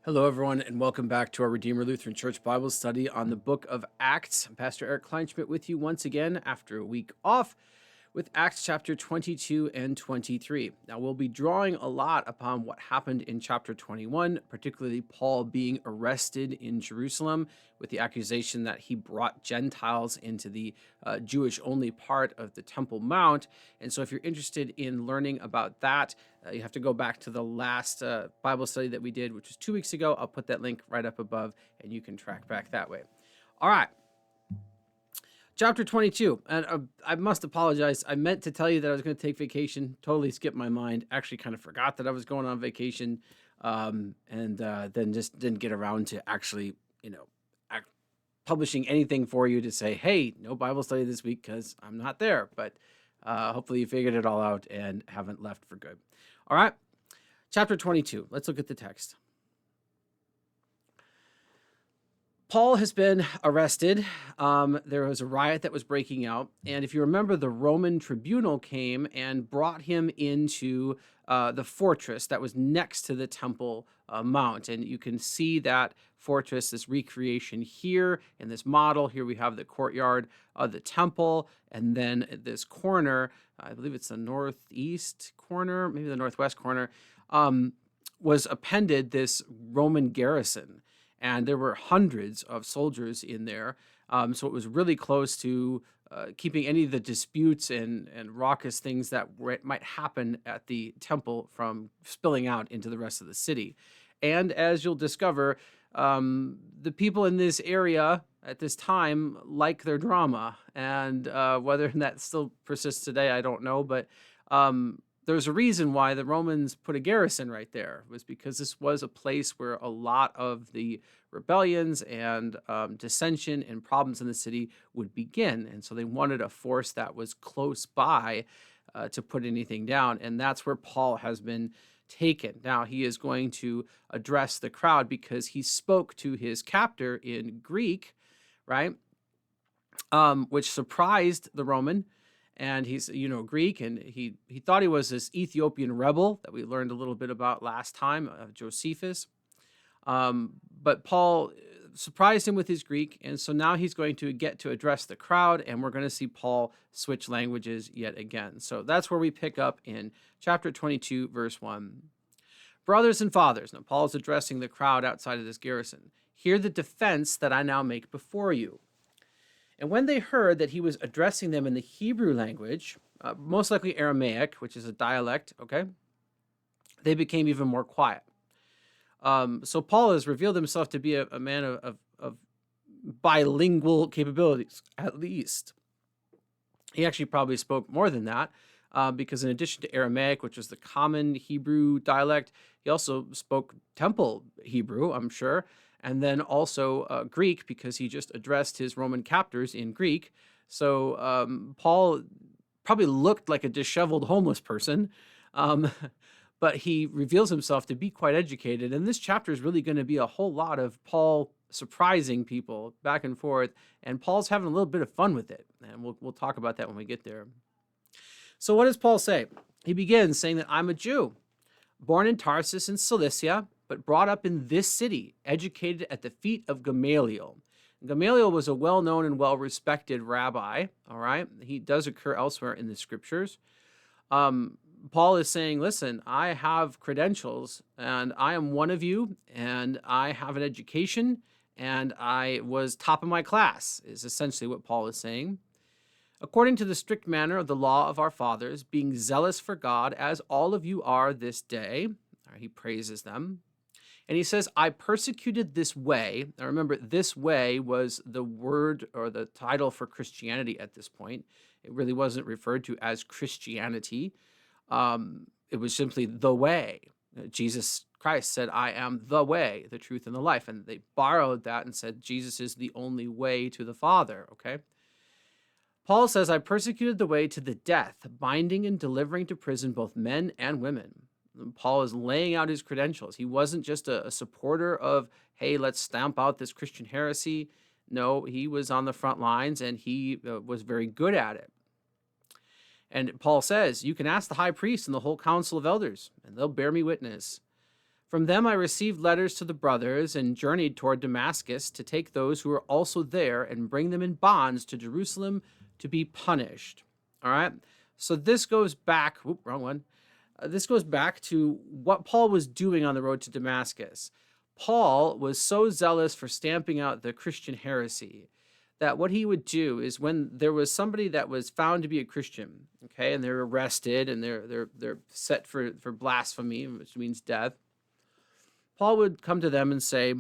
Hello, everyone, and welcome back to our Redeemer Lutheran Church Bible study on the book of Acts. I'm Pastor Eric Kleinschmidt with you once again after a week off with Acts chapter 22 and 23. Now, we'll be drawing a lot upon what happened in chapter 21, particularly Paul being arrested in Jerusalem with the accusation that he brought Gentiles into the Jewish-only part of the Temple Mount. And so if you're interested in learning about that, you have to go back to the last Bible study that we did, which was 2 weeks ago. I'll put that link right up above, and you can track back that way. All right. Chapter 22, and I must apologize. I meant to tell you that I was going to take vacation, totally skipped my mind, actually kind of forgot that I was going on vacation, and then just didn't get around to actually, publishing anything for you to say, hey, no Bible study this week because I'm not there, but hopefully you figured it all out and haven't left for good. All right, chapter 22, let's look at the text. Paul has been arrested. There was a riot that was breaking out. And if you remember, the Roman tribunal came and brought him into the fortress that was next to the Temple Mount. And you can see that fortress, this recreation here in this model. Here we have the courtyard of the temple. And then this corner, I believe it's the northeast corner, maybe the northwest corner, was appended this Roman garrison. And there were hundreds of soldiers in there. So it was really close to keeping any of the disputes and raucous things that might happen at the temple from spilling out into the rest of the city. And as you'll discover, the people in this area at this time like their drama. And whether that still persists today, I don't know. But there's a reason why the Romans put a garrison right there. It was because this was a place where a lot of the rebellions and dissension and problems in the city would begin. And so they wanted a force that was close by to put anything down. And that's where Paul has been taken. Now he is going to address the crowd because he spoke to his captor in Greek, right? Which surprised the Roman. And he's, Greek, and he thought he was this Ethiopian rebel that we learned a little bit about last time, Josephus. But Paul surprised him with his Greek, and so now he's going to get to address the crowd, and we're going to see Paul switch languages yet again. So that's where we pick up in chapter 22, verse 1. Brothers and fathers, now Paul's addressing the crowd outside of this garrison. Hear the defense that I now make before you. And when they heard that he was addressing them in the Hebrew language, most likely Aramaic, which is a dialect, okay, they became even more quiet. So Paul has revealed himself to be a man of bilingual capabilities, at least. He actually probably spoke more than that, because in addition to Aramaic, which is the common Hebrew dialect, he also spoke Temple Hebrew, I'm sure, and then also Greek, because he just addressed his Roman captors in Greek. So Paul probably looked like a disheveled homeless person, but he reveals himself to be quite educated. And this chapter is really going to be a whole lot of Paul surprising people back and forth, and Paul's having a little bit of fun with it. And we'll talk about that when we get there. So what does Paul say? He begins saying that I'm a Jew, born in Tarsus in Cilicia, but brought up in this city, educated at the feet of Gamaliel. Gamaliel was a well-known and well-respected rabbi, all right? He does occur elsewhere in the scriptures. Paul is saying, listen, I have credentials, and I am one of you, and I have an education, and I was top of my class, is essentially what Paul is saying. According to the strict manner of the law of our fathers, being zealous for God, as all of you are this day, he praises them. And he says, I persecuted this way. Now remember, this way was the word or the title for Christianity at this point. It really wasn't referred to as Christianity. It was simply the way. Jesus Christ said, I am the way, the truth, and the life. And they borrowed that and said, Jesus is the only way to the Father, okay? Paul says, I persecuted the way to the death, binding and delivering to prison both men and women. Paul is laying out his credentials. He wasn't just a supporter of, hey, let's stamp out this Christian heresy. No, he was on the front lines, and he was very good at it. And Paul says, you can ask the high priest and the whole council of elders, and they'll bear me witness. From them I received letters to the brothers and journeyed toward Damascus to take those who were also there and bring them in bonds to Jerusalem to be punished. All right. So this goes back, wrong one. This goes back to what Paul was doing on the road to Damascus. Paul was so zealous for stamping out the Christian heresy that what he would do is when there was somebody that was found to be a Christian, okay, and they're arrested and they're set for blasphemy, which means death, Paul would come to them and say,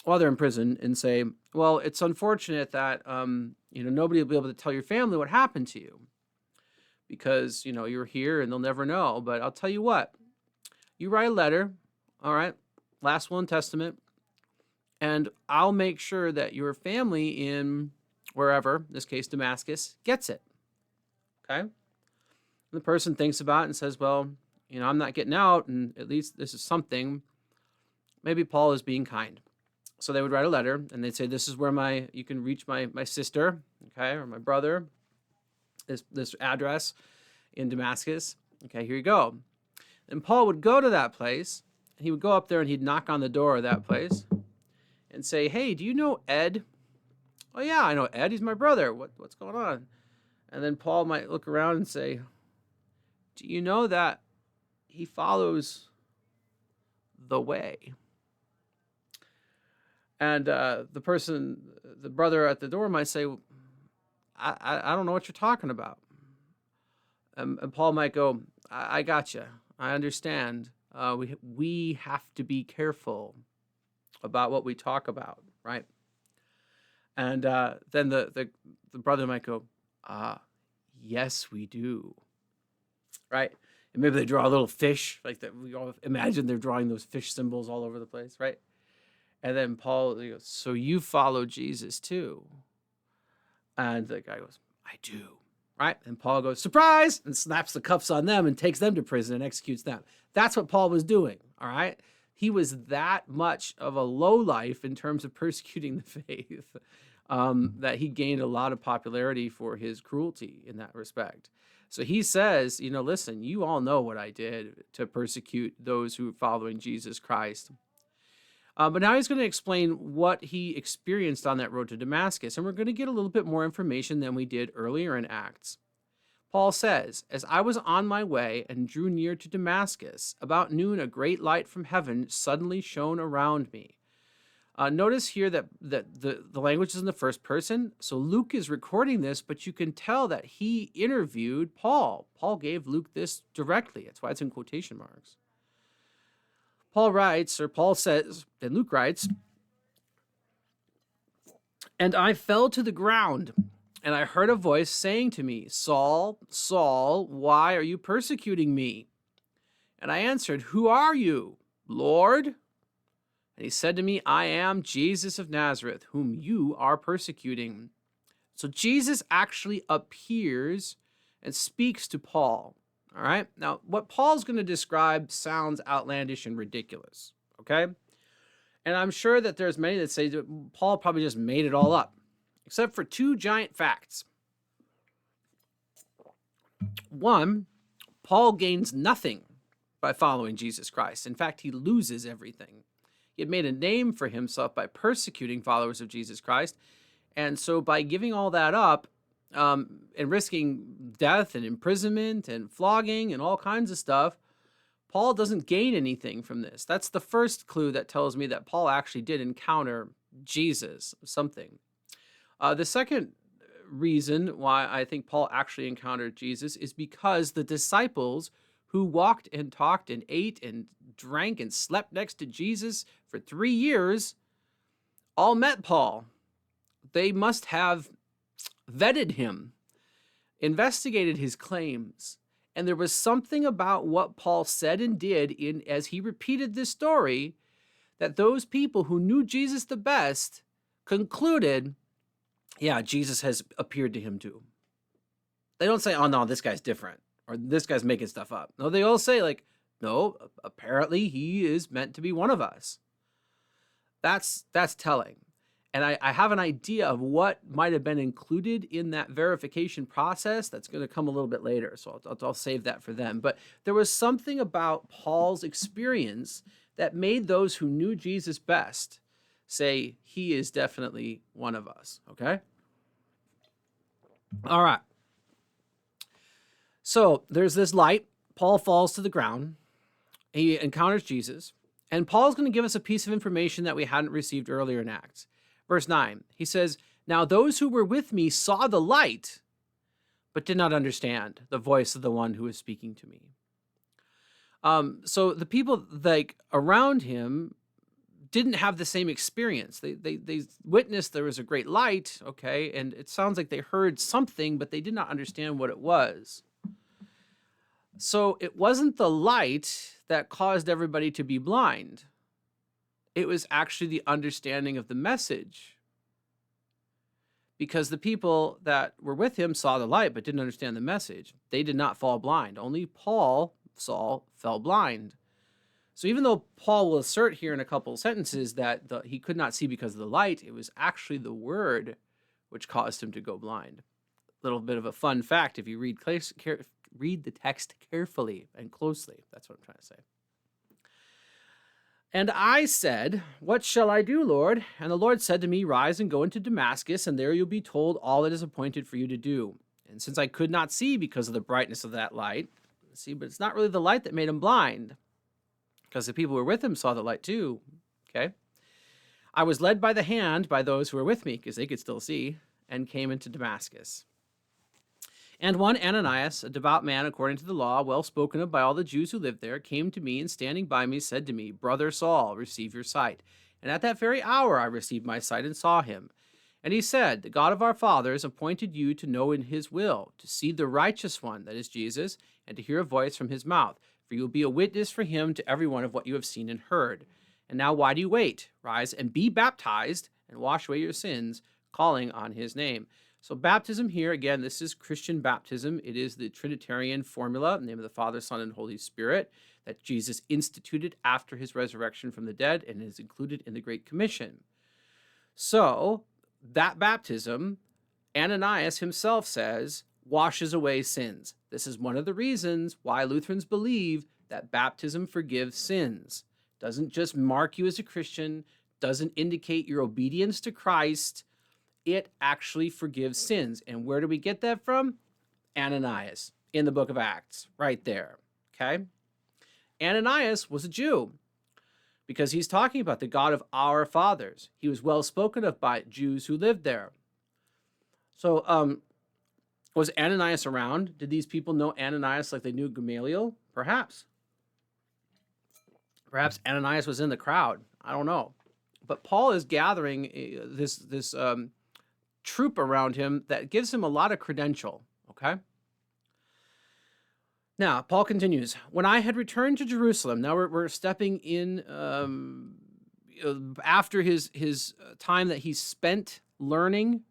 while they're in prison, and say, well, it's unfortunate that nobody will be able to tell your family what happened to you because you're here and they'll never know. But I'll tell you what, you write a letter, all right, last will and testament, and I'll make sure that your family in wherever, in this case Damascus, gets it. Okay? And the person thinks about it and says, well, I'm not getting out, and at least this is something. Maybe Paul is being kind. So they would write a letter, and they'd say, this is where you can reach my sister, okay, or my brother, this address in Damascus. Okay, here you go. And Paul would go to that place, and he would go up there, and he'd knock on the door of that place and say, hey, do you know Ed? Oh, yeah, I know Ed. He's my brother. What's going on? And then Paul might look around and say, do you know that he follows the way? And the brother at the door might say, I don't know what you're talking about. And Paul might go, I got you. I understand. We have to be careful about what we talk about, right? And then the brother might go, yes, we do, right? And maybe they draw a little fish, like that. We all imagine they're drawing those fish symbols all over the place, right? And then Paul goes, so you follow Jesus too? And the guy goes, I do, right? And Paul goes, surprise, and snaps the cuffs on them and takes them to prison and executes them. That's what Paul was doing, all right? He was that much of a lowlife in terms of persecuting the faith that he gained a lot of popularity for his cruelty in that respect. So he says, listen, you all know what I did to persecute those who are following Jesus Christ. But now he's going to explain what he experienced on that road to Damascus, and we're going to get a little bit more information than we did earlier in Acts. Paul says, as I was on my way and drew near to Damascus, about noon a great light from heaven suddenly shone around me. Notice here that the language is in the first person, so Luke is recording this, but you can tell that he interviewed Paul. Paul gave Luke this directly. That's why it's in quotation marks. Paul says, and Luke writes, and I fell to the ground, and I heard a voice saying to me, Saul, Saul, why are you persecuting me? And I answered, who are you, Lord? And he said to me, I am Jesus of Nazareth, whom you are persecuting. So Jesus actually appears and speaks to Paul. All right. Now, what Paul's going to describe sounds outlandish and ridiculous. Okay. And I'm sure that there's many that say that Paul probably just made it all up, except for two giant facts. One, Paul gains nothing by following Jesus Christ. In fact, he loses everything. He had made a name for himself by persecuting followers of Jesus Christ. And so by giving all that up, and risking death and imprisonment and flogging and all kinds of stuff, Paul doesn't gain anything from this. That's the first clue that tells me that Paul actually did encounter Jesus, something. The second reason why I think Paul actually encountered Jesus is because the disciples who walked and talked and ate and drank and slept next to Jesus for 3 years all met Paul. They must have vetted him, investigated his claims, and there was something about what Paul said and did as he repeated this story that those people who knew Jesus the best concluded, yeah, Jesus has appeared to him too. They don't say, oh no, this guy's different, or this guy's making stuff up. No, they all say like, no, apparently he is meant to be one of us. That's telling. And I have an idea of what might have been included in that verification process that's going to come a little bit later. So I'll save that for them. But there was something about Paul's experience that made those who knew Jesus best say, he is definitely one of us, okay? All right. So there's this light. Paul falls to the ground. He encounters Jesus. And Paul's going to give us a piece of information that we hadn't received earlier in Acts. Verse 9, he says, "Now those who were with me saw the light, but did not understand the voice of the one who was speaking to me." So the people like around him didn't have the same experience. They witnessed there was a great light, okay, and it sounds like they heard something, but they did not understand what it was. So it wasn't the light that caused everybody to be blind. It was actually the understanding of the message. Because the people that were with him saw the light but didn't understand the message. They did not fall blind. Only Saul fell blind. So even though Paul will assert here in a couple of sentences that he could not see because of the light, it was actually the word which caused him to go blind. A little bit of a fun fact if you read the text carefully and closely. That's what I'm trying to say. "And I said, 'What shall I do, Lord?' And the Lord said to me, 'Rise and go into Damascus, and there you'll be told all that is appointed for you to do.' And since I could not see because of the brightness of that light," see, but it's not really the light that made him blind, because the people who were with him saw the light too, okay? "I was led by the hand by those who were with me," because they could still see, "and came into Damascus. And one Ananias, a devout man according to the law, well spoken of by all the Jews who lived there, came to me, and standing by me said to me, 'Brother Saul, receive your sight.' And at that very hour I received my sight and saw him. And he said, 'The God of our fathers appointed you to know in his will, to see the righteous one, that is Jesus, and to hear a voice from his mouth. For you will be a witness for him to everyone of what you have seen and heard. And now why do you wait? Rise and be baptized, and wash away your sins, calling on his name.'" So baptism here, again, this is Christian baptism. It is the Trinitarian formula, in the name of the Father, Son, and Holy Spirit, that Jesus instituted after his resurrection from the dead and is included in the Great Commission. So that baptism, Ananias himself says, washes away sins. This is one of the reasons why Lutherans believe that baptism forgives sins. Doesn't just mark you as a Christian, doesn't indicate your obedience to Christ. It actually forgives sins. And where do we get that from? Ananias in the book of Acts, right there, okay? Ananias was a Jew because he's talking about the God of our fathers. He was well spoken of by Jews who lived there. So was Ananias around? Did these people know Ananias like they knew Gamaliel? Perhaps. Perhaps Ananias was in the crowd. I don't know. But Paul is gathering this troop around him that gives him a lot of credential, okay? Now, Paul continues, "When I had returned to Jerusalem," now we're stepping in after his time that he spent learning,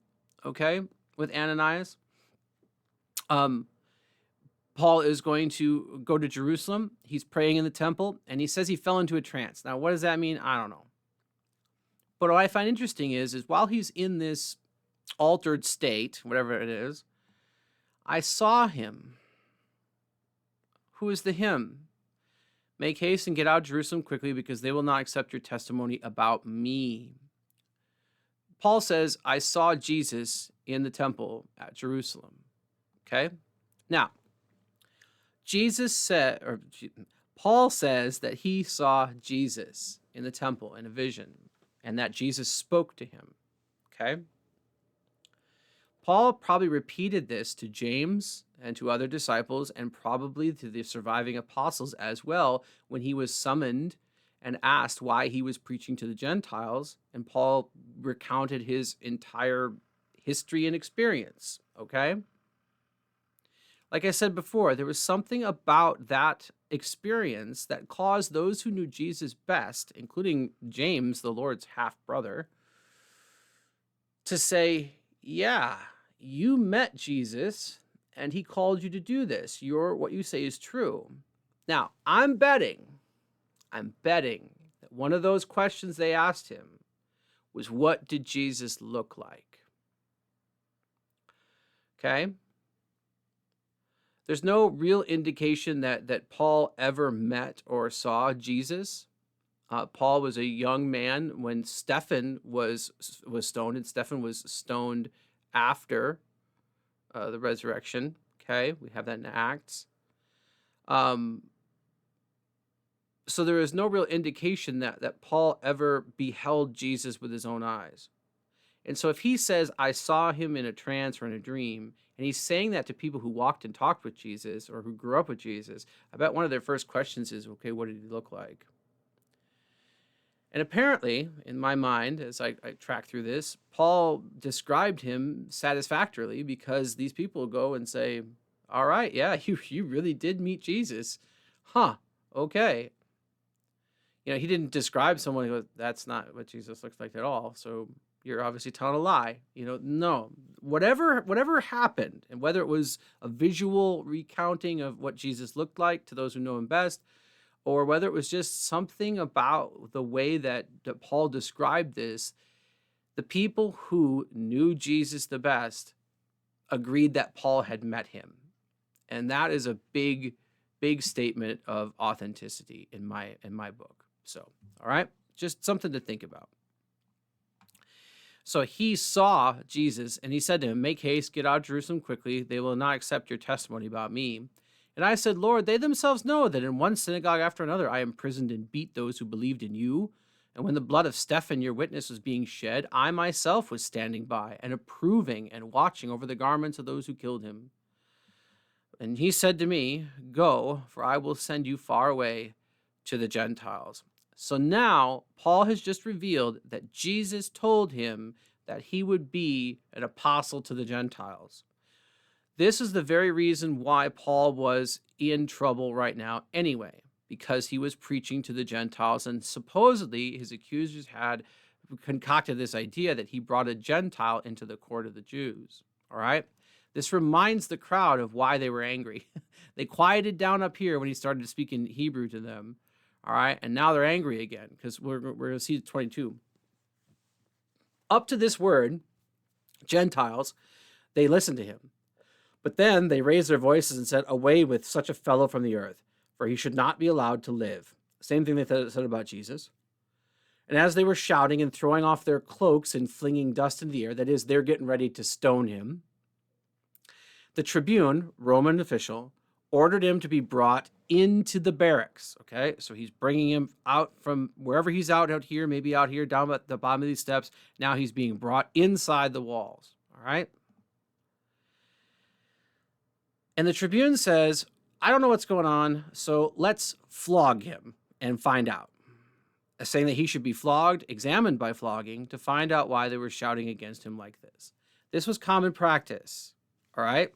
okay, with Ananias. Paul is going to go to Jerusalem. He's praying in the temple, and he says he fell into a trance. Now, what does that mean? I don't know. But what I find interesting is while he's in this altered state, whatever it is, I saw him. Who is the him? "Make haste and get out of Jerusalem quickly, because they will not accept your testimony about me." Paul says, I saw Jesus in the temple at Jerusalem. Okay? Now, Paul says that he saw Jesus in the temple in a vision, and that Jesus spoke to him. Okay? Paul probably repeated this to James and to other disciples, and probably to the surviving apostles as well, when he was summoned and asked why he was preaching to the Gentiles, and Paul recounted his entire history and experience, okay? Like I said before, there was something about that experience that caused those who knew Jesus best, including James, the Lord's half-brother, to say, yeah, you met Jesus, and he called you to do this. What you say is true. Now, I'm betting that one of those questions they asked him was, what did Jesus look like? Okay? There's no real indication that Paul ever met or saw Jesus. Paul was a young man when Stephen was stoned, and Stephen was stoned after the resurrection. Okay, we have that in Acts. Um, so there is no real indication that Paul ever beheld Jesus with his own eyes. And so if he says, I saw him in a trance or in a dream, and he's saying that to people who walked and talked with Jesus or who grew up with Jesus, I bet one of their first questions is, okay, what did he look like? And apparently, in my mind, as I track through this, Paul described him satisfactorily, because these people go and say, all right, yeah, you really did meet Jesus. Huh, okay. He didn't describe someone who goes, that's not what Jesus looks like at all. So you're obviously telling a lie. No, whatever happened, and whether it was a visual recounting of what Jesus looked like to those who know him best, or whether it was just something about the way that Paul described this, the people who knew Jesus the best agreed that Paul had met him. And that is a big, big statement of authenticity in my book. So, all right, just something to think about. So he saw Jesus, and he said to him, make haste, get out of Jerusalem quickly. They will not accept your testimony about me. And I said, Lord, they themselves know that in one synagogue after another I imprisoned and beat those who believed in you. And when the blood of Stephen, your witness, was being shed, I myself was standing by and approving and watching over the garments of those who killed him. And he said to me, go, for I will send you far away to the Gentiles. So now Paul has just revealed that Jesus told him that he would be an apostle to the Gentiles. This is the very reason why Paul was in trouble right now anyway, because he was preaching to the Gentiles, and supposedly his accusers had concocted this idea that he brought a Gentile into the court of the Jews. All right? This reminds the crowd of why they were angry. They quieted down up here when he started speaking Hebrew to them. All right, and now they're angry again, because we're going to see 22. Up to this word, Gentiles, they listened to him. But then they raised their voices and said, away with such a fellow from the earth, for he should not be allowed to live. Same thing they said about Jesus. And as they were shouting and throwing off their cloaks and flinging dust into the air, that is, they're getting ready to stone him, the tribune, Roman official, ordered him to be brought into the barracks. Okay, so he's bringing him out from wherever he's out here, maybe out here down at the bottom of these steps. Now he's being brought inside the walls. All right. And the tribune says, I don't know what's going on, so let's flog him and find out. Saying that he should be flogged, examined by flogging, to find out why they were shouting against him like this. This was common practice. All right.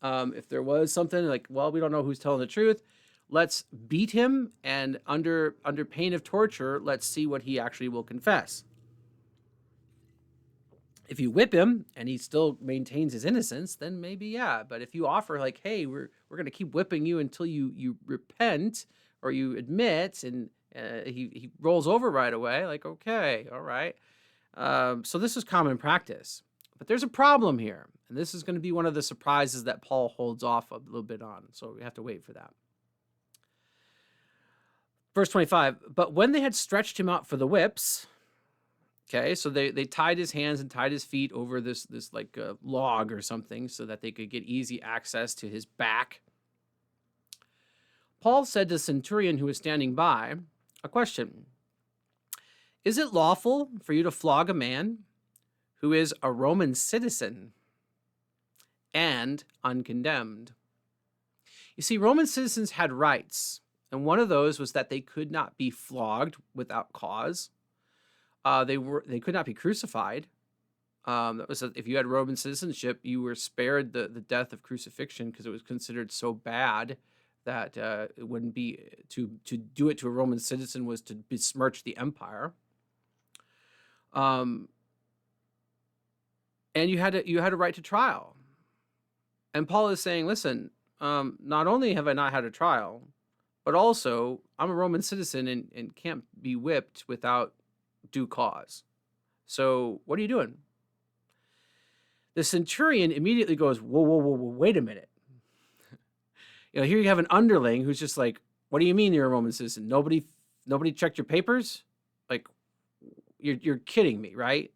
If there was something like, well, we don't know who's telling the truth, let's beat him, and under pain of torture, let's see what he actually will confess. If you whip him and he still maintains his innocence, then maybe, yeah. But if you offer like, hey, we're going to keep whipping you until you repent or you admit, and he rolls over right away, like, okay, all right. So this is common practice. But there's a problem here, and this is going to be one of the surprises that Paul holds off a little bit on, so we have to wait for that. Verse 25, but when they had stretched him out for the whips, okay, so they tied his hands and tied his feet over this like log or something so that they could get easy access to his back. Paul said to the centurion who was standing by, a question, is it lawful for you to flog a man who is a Roman citizen and uncondemned? You see, Roman citizens had rights, and one of those was that they could not be flogged without cause. They could not be crucified. That was if you had Roman citizenship, you were spared the death of crucifixion, because it was considered so bad that it wouldn't be to do it to a Roman citizen was to besmirch the empire. And you had a right to trial. And Paul is saying, listen, not only have I not had a trial, but also I'm a Roman citizen and can't be whipped without due cause. So what are you doing? The centurion immediately goes, whoa, wait a minute. Here you have an underling who's just like, what do you mean you're a Roman citizen? Nobody Nobody checked your papers? Like, you're kidding me, right?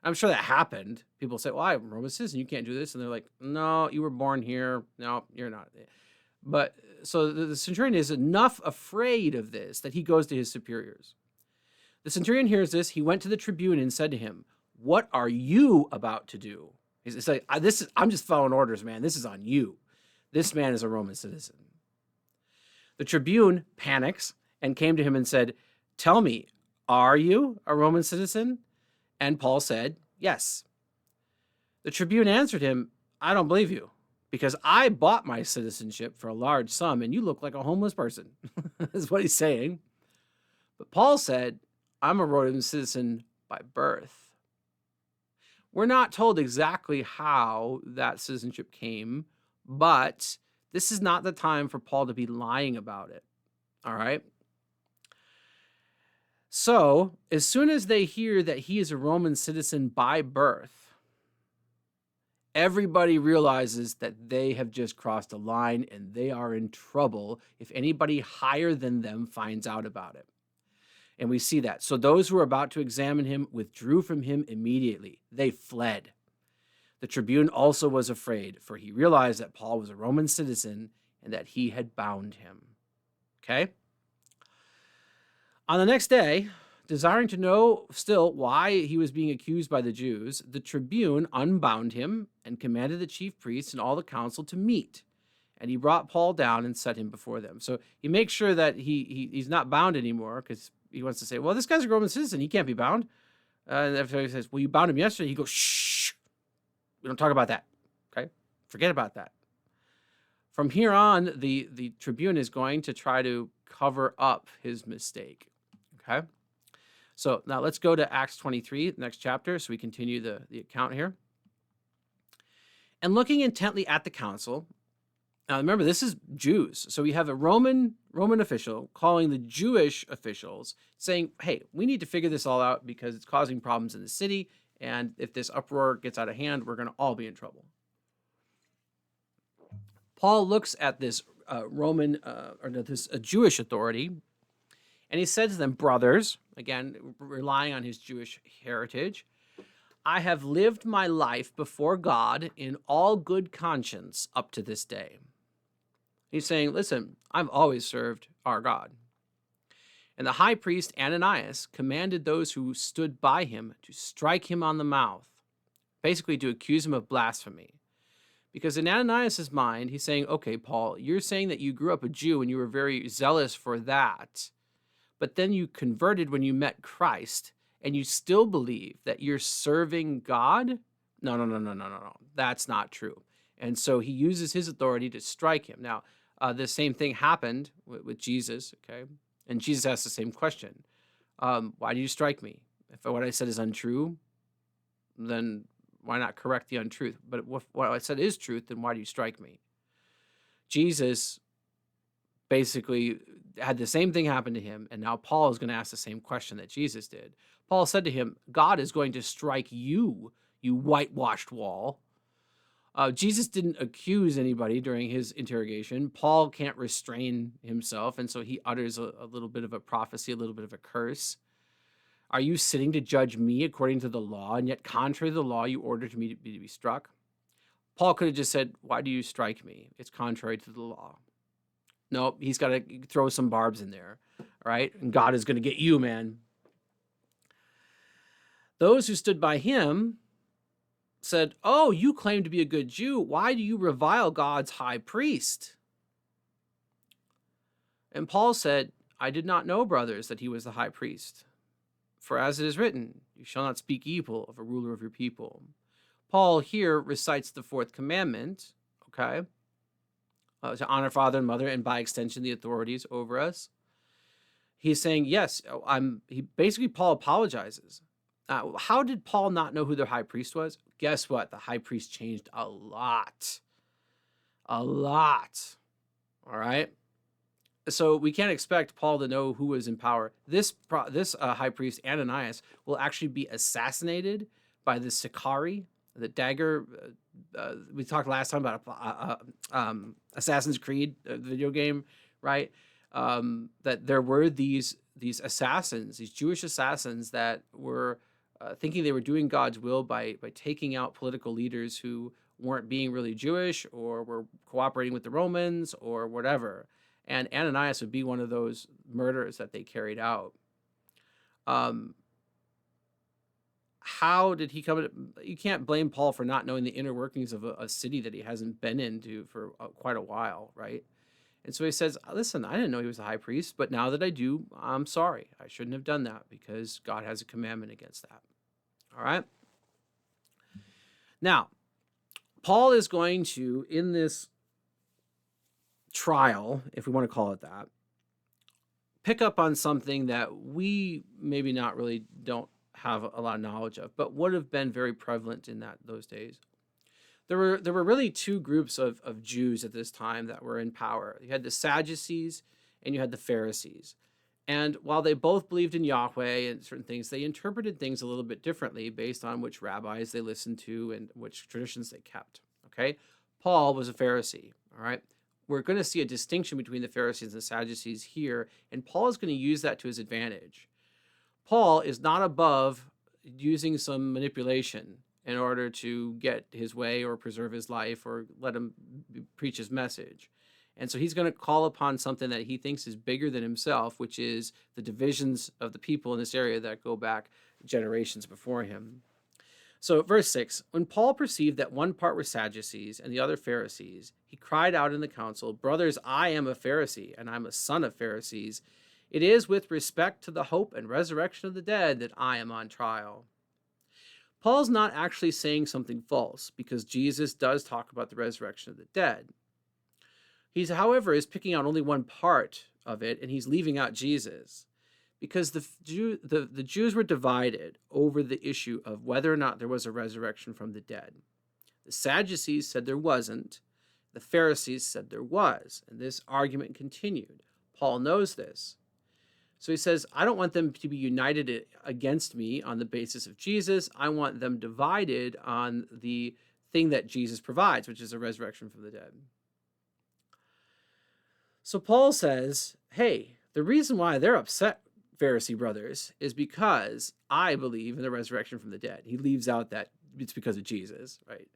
I'm sure that happened. People say, well, I'm a Roman citizen. You can't do this. And they're like, no, you were born here. No, you're not. But so the centurion is enough afraid of this that he goes to his superiors. The centurion hears this. He went to the tribune and said to him, what are you about to do? He's like, I'm just following orders, man. This is on you. This man is a Roman citizen. The tribune panics and came to him and said, tell me, are you a Roman citizen? And Paul said, yes. The tribune answered him, I don't believe you, because I bought my citizenship for a large sum, and you look like a homeless person, is what he's saying. But Paul said, I'm a Roman citizen by birth. We're not told exactly how that citizenship came, but this is not the time for Paul to be lying about it. All right? So, as soon as they hear that he is a Roman citizen by birth, everybody realizes that they have just crossed a line and they are in trouble if anybody higher than them finds out about it. And we see that. So those who were about to examine him withdrew from him immediately. They fled. The tribune also was afraid, for he realized that Paul was a Roman citizen and that he had bound him. Okay? On the next day, desiring to know still why he was being accused by the Jews, the tribune unbound him and commanded the chief priests and all the council to meet. And he brought Paul down and set him before them. So he makes sure that he's not bound anymore, because he wants to say, well, this guy's a Roman citizen. He can't be bound. And after he says, well, you bound him yesterday. He goes, shh, we don't talk about that. Okay? Forget about that. From here on, the tribune is going to try to cover up his mistake. Okay? So now let's go to Acts 23, the next chapter, so we continue the account here. And looking intently at the council, now remember, this is Jews. So we have a Roman official calling the Jewish officials, saying, hey, we need to figure this all out because it's causing problems in the city. And if this uproar gets out of hand, we're going to all be in trouble. Paul looks at this Jewish authority, and he said to them, brothers, again, relying on his Jewish heritage, I have lived my life before God in all good conscience up to this day. He's saying, listen, I've always served our God. And the high priest Ananias commanded those who stood by him to strike him on the mouth, basically to accuse him of blasphemy. Because in Ananias' mind, he's saying, okay, Paul, you're saying that you grew up a Jew and you were very zealous for that, but then you converted when you met Christ, and you still believe that you're serving God? No. That's not true. And so he uses his authority to strike him. Now, the same thing happened with Jesus, okay? And Jesus asked the same question. Why do you strike me? If what I said is untrue, then why not correct the untruth? But if what I said is truth, then why do you strike me? Jesus basically had the same thing happen to him, and now Paul is going to ask the same question that Jesus did. Paul said to him, God is going to strike you, you whitewashed wall. Jesus didn't accuse anybody during his interrogation. Paul can't restrain himself, and so he utters a little bit of a prophecy, a little bit of a curse. Are you sitting to judge me according to the law, and yet contrary to the law you ordered me to be struck? Paul could have just said, why do you strike me? It's contrary to the law. No, he's got to throw some barbs in there, all right? And God is going to get you, man. Those who stood by him said, oh, you claim to be a good Jew. Why do you revile God's high priest? And Paul said, I did not know, brothers, that he was the high priest. For as it is written, you shall not speak evil of a ruler of your people. Paul here recites the fourth commandment, okay? To honor father and mother, and by extension, the authorities over us. He's saying, yes, Paul apologizes. How did Paul not know who the high priest was? Guess what? The high priest changed a lot. A lot. All right? So we can't expect Paul to know who was in power. This high priest, Ananias, will actually be assassinated by the Sicarii, the dagger. We talked last time about Assassin's Creed, the video game, right? That there were these these assassins, these Jewish assassins that were thinking they were doing God's will by taking out political leaders who weren't being really Jewish or were cooperating with the Romans or whatever. And Ananias would be one of those murders that they carried out. Um, how did he come? You can't blame Paul for not knowing the inner workings of a city that he hasn't been into for quite a while, right? And so he says, listen, I didn't know he was a high priest, but now that I do, I'm sorry. I shouldn't have done that because God has a commandment against that. All right. Now, Paul is going to, in this trial, if we want to call it that, pick up on something that we maybe not really don't have a lot of knowledge of, but would have been very prevalent in those days. There were really two groups of Jews at this time that were in power. You had the Sadducees and you had the Pharisees. And while they both believed in Yahweh and certain things, they interpreted things a little bit differently based on which rabbis they listened to and which traditions they kept. Okay? Paul was a Pharisee. All right? We're going to see a distinction between the Pharisees and the Sadducees here, and Paul is going to use that to his advantage. Paul is not above using some manipulation in order to get his way or preserve his life or let him preach his message. And so he's going to call upon something that he thinks is bigger than himself, which is the divisions of the people in this area that go back generations before him. So verse 6, when Paul perceived that one part were Sadducees and the other Pharisees, he cried out in the council, brothers, I am a Pharisee, and I'm a son of Pharisees. It is with respect to the hope and resurrection of the dead that I am on trial. Paul's not actually saying something false because Jesus does talk about the resurrection of the dead. He's, however, is picking out only one part of it, and he's leaving out Jesus because the Jews were divided over the issue of whether or not there was a resurrection from the dead. The Sadducees said there wasn't. The Pharisees said there was, and this argument continued. Paul knows this. So he says, I don't want them to be united against me on the basis of Jesus. I want them divided on the thing that Jesus provides, which is a resurrection from the dead. So Paul says, hey, the reason why they're upset, Pharisee brothers, is because I believe in the resurrection from the dead. He leaves out that it's because of Jesus, right?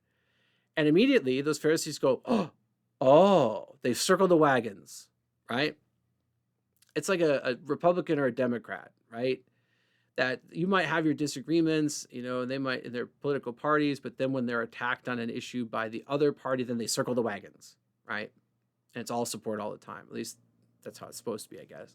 And immediately those Pharisees go, oh, they've circled the wagons, right? It's like a Republican or a Democrat, right? That you might have your disagreements, they might in their political parties, but then when they're attacked on an issue by the other party, then they circle the wagons, right? And it's all support all the time. At least that's how it's supposed to be, I guess.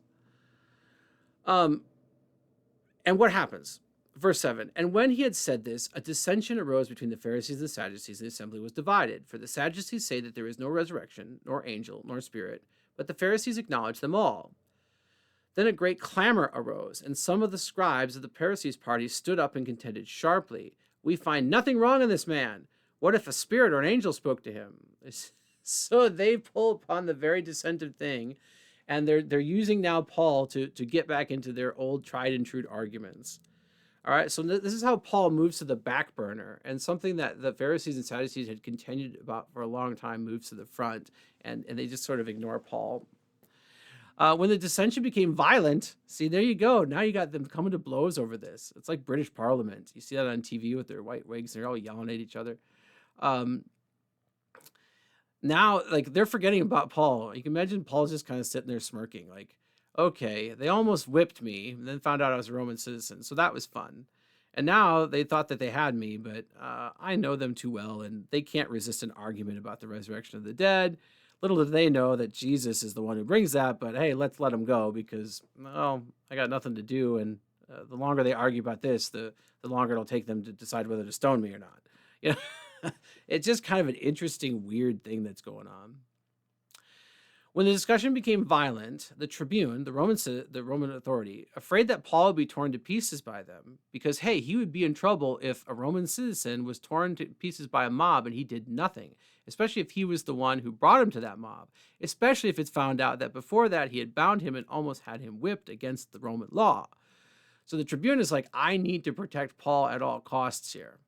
And what happens? Verse 7, and when he had said this, a dissension arose between the Pharisees and the Sadducees, and the assembly was divided. For the Sadducees say that there is no resurrection, nor angel, nor spirit, but the Pharisees acknowledge them all. Then a great clamor arose, and some of the scribes of the Pharisees' party stood up and contended sharply. We find nothing wrong in this man. What if a spirit or an angel spoke to him? So they pull upon the very dissented thing, and they're using now Paul to get back into their old tried and true arguments. All right, so this is how Paul moves to the back burner, and something that the Pharisees and Sadducees had contended about for a long time moves to the front, and they just sort of ignore Paul. When the dissension became violent, see, there you go. Now you got them coming to blows over this. It's like British Parliament. You see that on TV with their white wigs. They're all yelling at each other. Now, like, they're forgetting about Paul. You can imagine Paul's just kind of sitting there smirking, like, okay, they almost whipped me and then found out I was a Roman citizen. So that was fun. And now they thought that they had me, but I know them too well, and they can't resist an argument about the resurrection of the dead. Little do they know that Jesus is the one who brings that, but hey, let's let them go because, well, I got nothing to do. And the longer they argue about this, the longer it'll take them to decide whether to stone me or not. It's just kind of an interesting, weird thing that's going on. When the discussion became violent, the tribune, the Roman authority, afraid that Paul would be torn to pieces by them, because, hey, he would be in trouble if a Roman citizen was torn to pieces by a mob and he did nothing, especially if he was the one who brought him to that mob, especially if it's found out that before that he had bound him and almost had him whipped against the Roman law. So the tribune is like, I need to protect Paul at all costs here.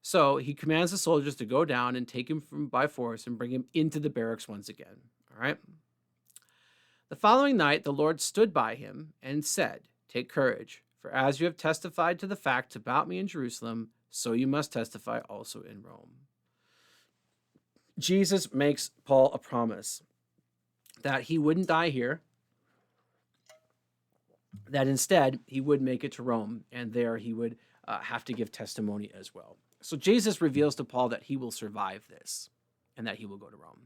So he commands the soldiers to go down and take him by force and bring him into the barracks once again. All right. The following night, the Lord stood by him and said, "Take courage, for as you have testified to the facts about me in Jerusalem, so you must testify also in Rome." Jesus makes Paul a promise that he wouldn't die here, that instead he would make it to Rome, and there he would have to give testimony as well. So Jesus reveals to Paul that he will survive this and that he will go to Rome.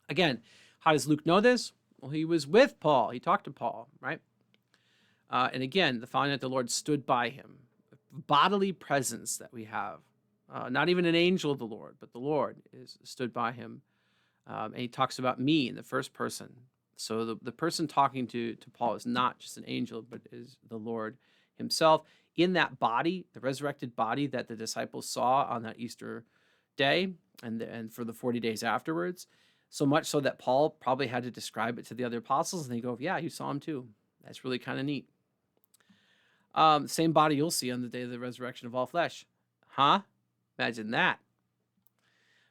Again, how does Luke know this? Well, he was with Paul. He talked to Paul, right? And again, the following night the Lord stood by him. Bodily presence that we have. Not even an angel of the Lord, but the Lord stood by him. And he talks about me in the first person. So the person talking to Paul is not just an angel, but is the Lord himself. In that body, the resurrected body that the disciples saw on that Easter day and for the 40 days afterwards, so much so that Paul probably had to describe it to the other apostles, and they go, "Yeah, you saw him too." That's really kind of neat. Same body you'll see on the day of the resurrection of all flesh. Huh? Imagine that.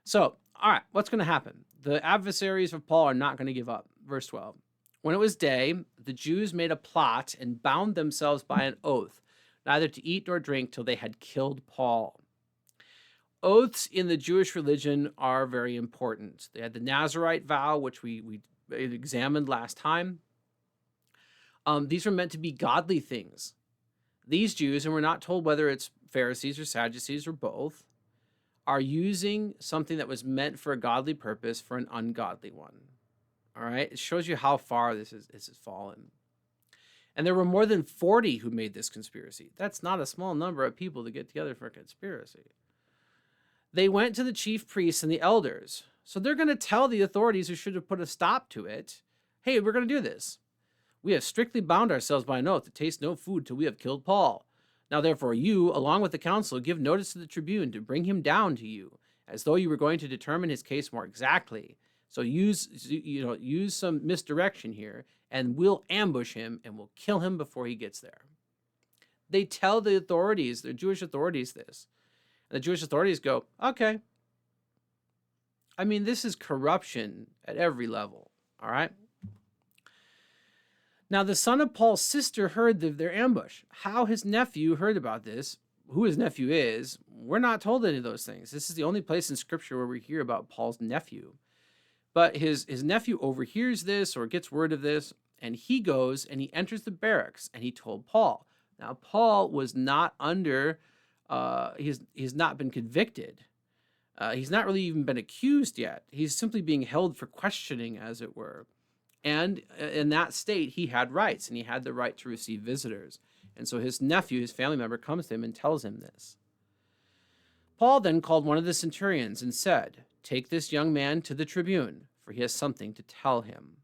So, all right, what's going to happen? The adversaries of Paul are not going to give up. Verse 12. When it was day, the Jews made a plot and bound themselves by an oath, neither to eat nor drink till they had killed Paul. Oaths in the Jewish religion are very important. They had the Nazirite vow, which we examined last time. These were meant to be godly things. These Jews, and we're not told whether it's Pharisees or Sadducees or both, are using something that was meant for a godly purpose for an ungodly one. All right? It shows you how far this has fallen. And there were more than 40 who made this conspiracy. That's not a small number of people to get together for a conspiracy. They went to the chief priests and the elders. So they're going to tell the authorities who should have put a stop to it, "Hey, we're going to do this. We have strictly bound ourselves by an oath to taste no food till we have killed Paul. Now therefore you, along with the council, give notice to the tribune to bring him down to you, as though you were going to determine his case more exactly. So use some misdirection here, and we'll ambush him and we'll kill him before he gets there." They tell the authorities, the Jewish authorities, this. And the Jewish authorities go, "Okay." I mean, this is corruption at every level, all right? Now, the son of Paul's sister heard of their ambush. How his nephew heard about this, who his nephew is, we're not told any of those things. This is the only place in Scripture where we hear about Paul's nephew. But his nephew overhears this or gets word of this, and he goes and he enters the barracks, and he told Paul. Now, Paul was not under, he's not been convicted. He's not really even been accused yet. He's simply being held for questioning, as it were. And in that state, he had rights, and he had the right to receive visitors. And so his nephew, his family member, comes to him and tells him this. Paul then called one of the centurions and said, "Take this young man to the tribune, for he has something to tell him."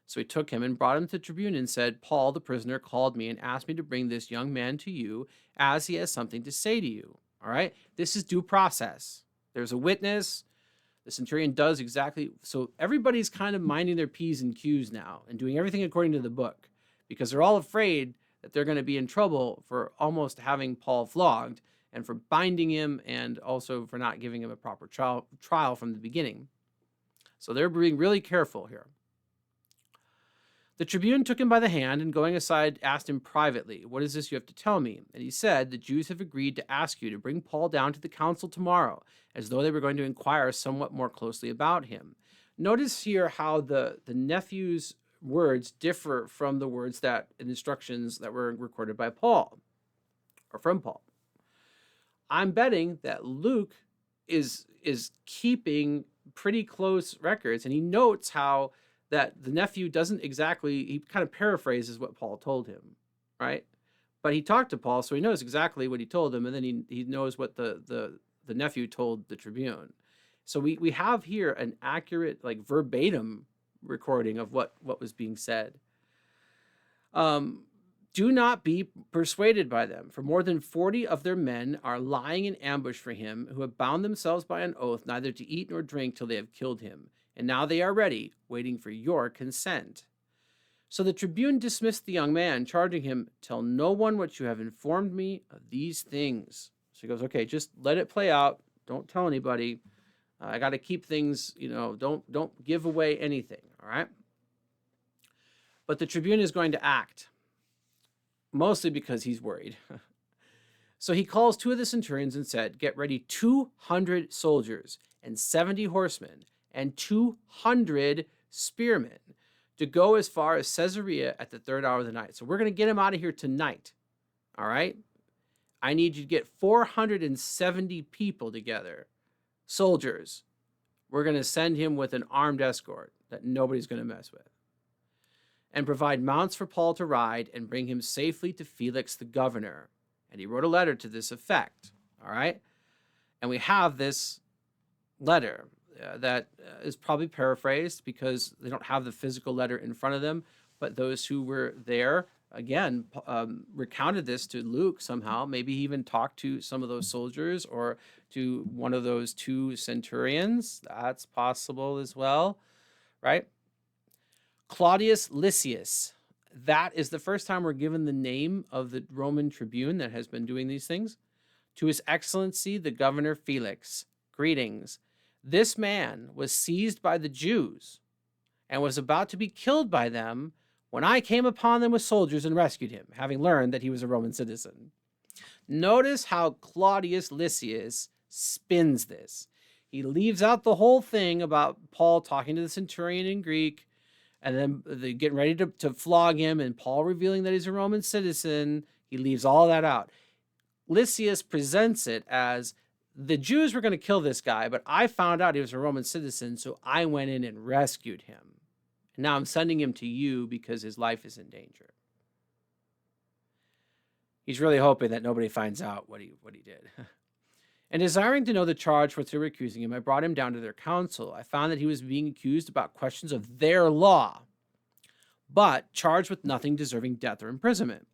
So he took him and brought him to the tribune and said, "Paul, the prisoner, called me and asked me to bring this young man to you, as he has something to say to you." All right? This is due process. There's a witness. The centurion does exactly, so everybody's kind of minding their P's and Q's now and doing everything according to the book, because they're all afraid that they're going to be in trouble for almost having Paul flogged and for binding him, and also for not giving him a proper trial from the beginning. So they're being really careful here. The tribune took him by the hand and, going aside, asked him privately, "What is this you have to tell me?" And he said, "The Jews have agreed to ask you to bring Paul down to the council tomorrow, as though they were going to inquire somewhat more closely about him." Notice here how the nephew's words differ from the words and instructions that were recorded by Paul, or from Paul. I'm betting that Luke is keeping pretty close records, and he notes how that the nephew doesn't exactly, he kind of paraphrases what Paul told him, right? But he talked to Paul, so he knows exactly what he told him, and then he knows what the nephew told the tribune. So we have here an accurate, like, verbatim recording of what was being said. Do not be persuaded by them, for more than 40 of their men are lying in ambush for him, who have bound themselves by an oath neither to eat nor drink till they have killed him. And now they are ready, waiting for your consent. So the tribune dismissed the young man, charging him, "Tell no one what you have informed me of these things." So he goes, "Okay, just let it play out. Don't tell anybody. I got to keep things, don't give away anything." All right. But the tribune is going to act, mostly because he's worried. So he calls 2 of the centurions and said, "Get ready 200 soldiers and 70 horsemen and 200 spearmen to go as far as Caesarea at the 3rd hour of the night." So we're going to get him out of here tonight. All right? I need you to get 470 people together, soldiers. We're going to send him with an armed escort that nobody's going to mess with, and provide mounts for Paul to ride and bring him safely to Felix the governor. And he wrote a letter to this effect. All right? And we have this letter that is probably paraphrased because they don't have the physical letter in front of them. But those who were there, again, recounted this to Luke somehow. Maybe he even talked to some of those soldiers or to one of those 2 centurions. That's possible as well, right? Claudius Lysias. That is the first time we're given the name of the Roman tribune that has been doing these things. "To His Excellency, the Governor Felix, greetings. This man was seized by the Jews and was about to be killed by them when I came upon them with soldiers and rescued him, having learned that he was a Roman citizen." Notice how Claudius Lysias spins this. He leaves out the whole thing about Paul talking to the centurion in Greek, and then they getting ready to flog him, and Paul revealing that he's a Roman citizen. He leaves all that out. Lysias presents it as, the Jews were going to kill this guy, but I found out he was a Roman citizen, so I went in and rescued him. And now I'm sending him to you because his life is in danger. He's really hoping that nobody finds out what he did. "And desiring to know the charge for which they were accusing him, I brought him down to their council. I found that he was being accused about questions of their law, but charged with nothing deserving death or imprisonment.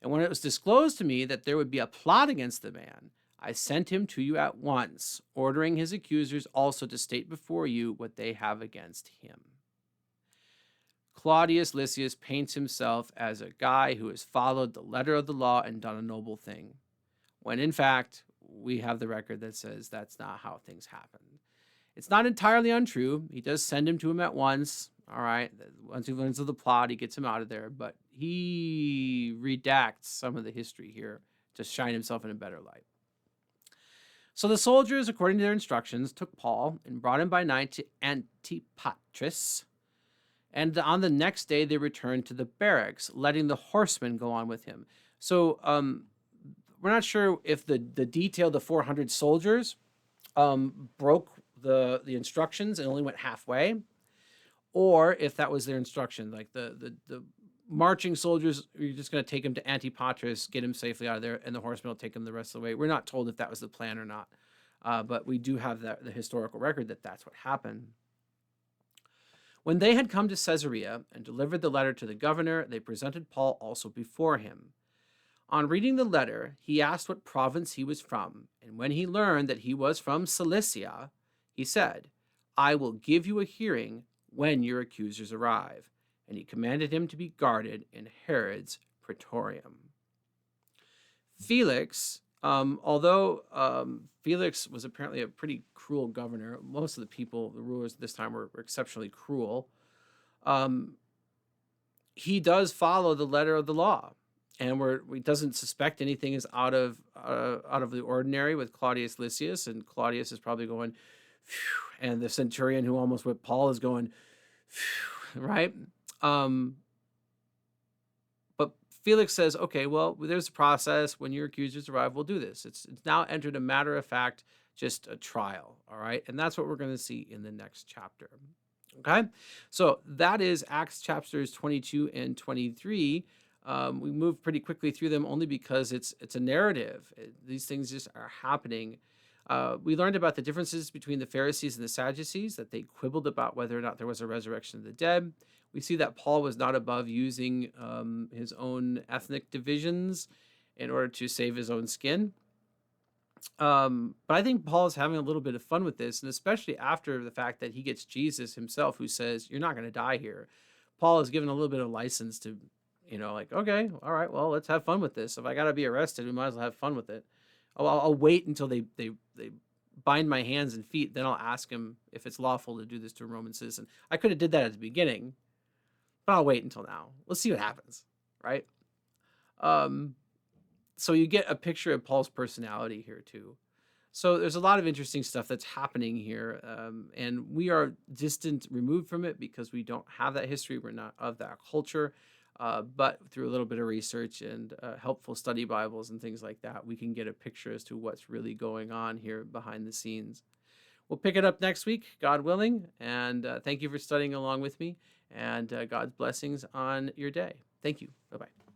And when it was disclosed to me that there would be a plot against the man, I sent him to you at once, ordering his accusers also to state before you what they have against him." Claudius Lysias paints himself as a guy who has followed the letter of the law and done a noble thing, when in fact, we have the record that says that's not how things happen. It's not entirely untrue. He does send him to him at once. All right. Once he learns of the plot, he gets him out of there. But he redacts some of the history here to shine himself in a better light. So the soldiers, according to their instructions, took Paul and brought him by night to Antipatris. And on the next day, they returned to the barracks, letting the horsemen go on with him. So, we're not sure if the detail, the 400 soldiers, broke the instructions and only went halfway, or if that was their instruction. Like the marching soldiers, you're just going to take him to Antipatris, get him safely out of there, and the horsemen will take him the rest of the way. We're not told if that was the plan or not, but we do have the historical record that that's what happened. When they had come to Caesarea and delivered the letter to the governor, they presented Paul also before him. On reading the letter, he asked what province he was from, and when he learned that he was from Cilicia, he said, "I will give you a hearing when your accusers arrive." And he commanded him to be guarded in Herod's praetorium. Felix, although Felix was apparently a pretty cruel governor, most of the people, the rulers at this time were exceptionally cruel, he does follow the letter of the law. And he doesn't suspect anything is out of the ordinary with Claudius Lysias, and Claudius is probably going, phew, and the centurion who almost whipped Paul is going, phew, right? But Felix says, okay, well, there's a process. When your accusers arrive, we'll do this. It's now entered a matter of fact, just a trial, all right? And that's what we're going to see in the next chapter, okay? So that is Acts chapters 22 and 23. We move pretty quickly through them only because it's a narrative. These things just are happening. We learned about the differences between the Pharisees and the Sadducees, that they quibbled about whether or not there was a resurrection of the dead. We see that Paul was not above using his own ethnic divisions in order to save his own skin. But I think Paul is having a little bit of fun with this, and especially after the fact that he gets Jesus himself who says, you're not going to die here. Paul is given a little bit of license to, like, okay, all right, well, let's have fun with this. If I got to be arrested, we might as well have fun with it. I'll wait until they bind my hands and feet. Then I'll ask him if it's lawful to do this to a Roman citizen. I could have did that at the beginning, but I'll wait until now. Let's see what happens, right? Um, so you get a picture of Paul's personality here too. So there's a lot of interesting stuff that's happening here, and we are distant removed from it because we don't have that history. We're not of that culture. But through a little bit of research and helpful study Bibles and things like that, we can get a picture as to what's really going on here behind the scenes. We'll pick it up next week, God willing. And thank you for studying along with me, and God's blessings on your day. Thank you. Bye bye.